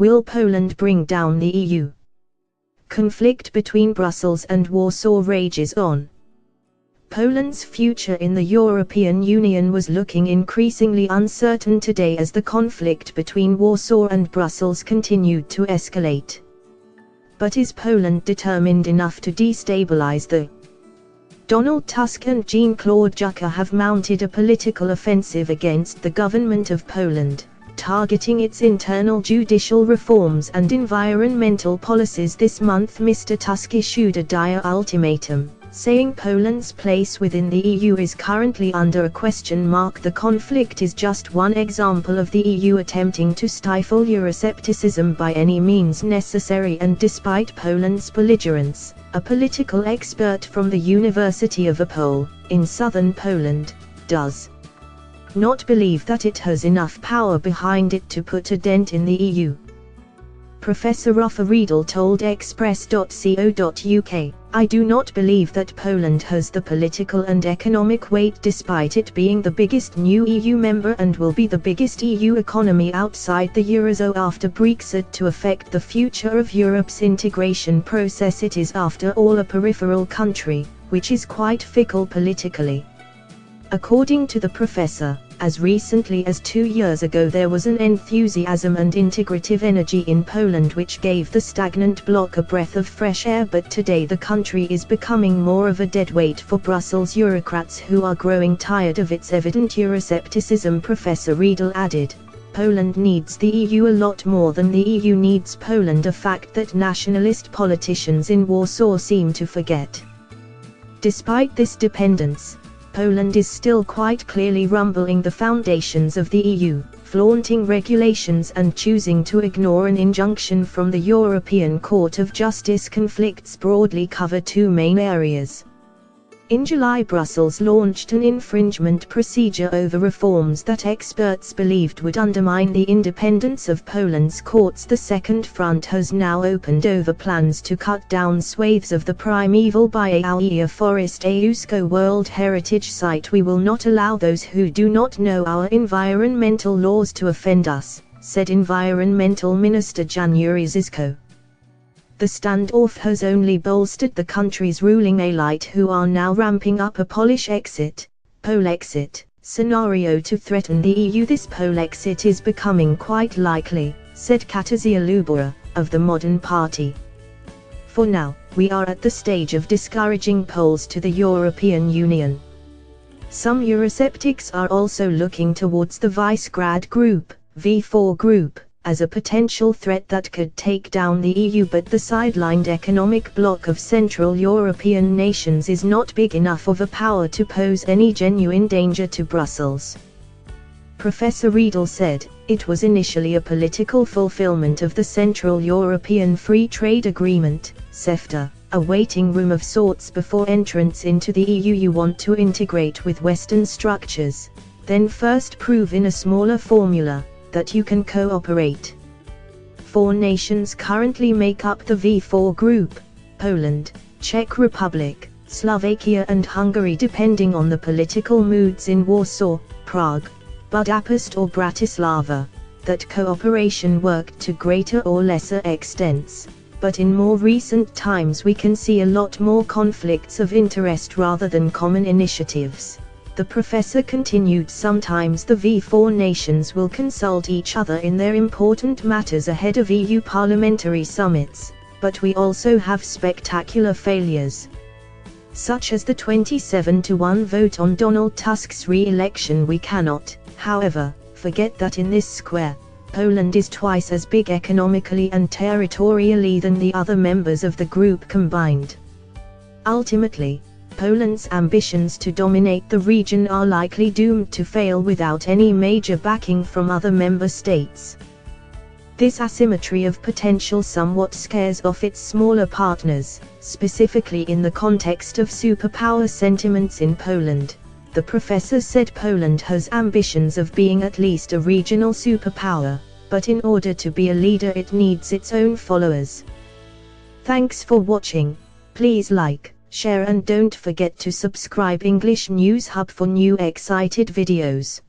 Will Poland bring down the EU? Conflict between Brussels and Warsaw rages on. Poland's future in the European Union was looking increasingly uncertain today as the conflict between Warsaw and Brussels continued to escalate. But is Poland determined enough to destabilize the Donald Tusk and Jean-Claude Juncker have mounted a political offensive against the government of Poland, targeting its internal judicial reforms and environmental policies. This month Mr. Tusk issued a dire ultimatum, saying Poland's place within the EU is currently under a question mark. The conflict is just one example of the EU attempting to stifle Euroscepticism by any means necessary, and despite Poland's belligerence, a political expert from the University of Opole, in southern Poland, does not believe that it has enough power behind it to put a dent in the EU. Professor Rafa Riedel told Express.co.uk, "I do not believe that Poland has the political and economic weight, despite it being the biggest new EU member and will be the biggest EU economy outside the Eurozone after Brexit, to affect the future of Europe's integration process. It is after all a peripheral country, which is quite fickle politically." According to the professor, as recently as 2 years ago there was an enthusiasm and integrative energy in Poland which gave the stagnant bloc a breath of fresh air, but today the country is becoming more of a deadweight for Brussels bureaucrats who are growing tired of its evident Euroscepticism. Professor Riedel added, "Poland needs the EU a lot more than the EU needs Poland, a fact that nationalist politicians in Warsaw seem to forget." Despite this dependence, Poland is still quite clearly rumbling the foundations of the EU, flaunting regulations and choosing to ignore an injunction from the European Court of Justice. Conflicts broadly cover two main areas. In July, Brussels launched an infringement procedure over reforms that experts believed would undermine the independence of Poland's courts. The second front has now opened over plans to cut down swathes of the primeval Białowieża forest, a UNESCO World Heritage Site. "We will not allow those who do not know our environmental laws to offend us," said Environmental Minister January Zisko. The standoff has only bolstered the country's ruling elite, who are now ramping up a Polexit scenario to threaten the EU. "This Polexit is becoming quite likely," said Katarzyna Lubora, of the Modern Party. "For now, we are at the stage of discouraging Poles to the European Union." Some Eurosceptics are also looking towards the Visegrad Group, V4 Group, as a potential threat that could take down the EU, but the sidelined economic bloc of Central European nations is not big enough of a power to pose any genuine danger to Brussels. Professor Riedel said, "It was initially a political fulfillment of the Central European Free Trade Agreement, CEFTA, a waiting room of sorts before entrance into the EU. You want to integrate with Western structures, then first prove in a smaller formula that you can cooperate." 4 nations currently make up the V4 group: Poland, Czech Republic, Slovakia and Hungary, depending on the political moods in Warsaw, Prague, Budapest or Bratislava. That cooperation worked to greater or lesser extents, but in more recent times we can see a lot more conflicts of interest rather than common initiatives. The professor continued, "Sometimes the V4 nations will consult each other in their important matters ahead of EU parliamentary summits, but we also have spectacular failures, such as the 27-1 vote on Donald Tusk's re-election. We cannot, however, forget that in this square, Poland is twice as big economically and territorially than the other members of the group combined. Ultimately, Poland's ambitions to dominate the region are likely doomed to fail without any major backing from other member states." This asymmetry of potential somewhat scares off its smaller partners, specifically in the context of superpower sentiments in Poland. The professor said Poland has ambitions of being at least a regional superpower, but in order to be a leader it needs its own followers. Thanks for watching. Please like, share and don't forget to subscribe English News Hub for new excited videos.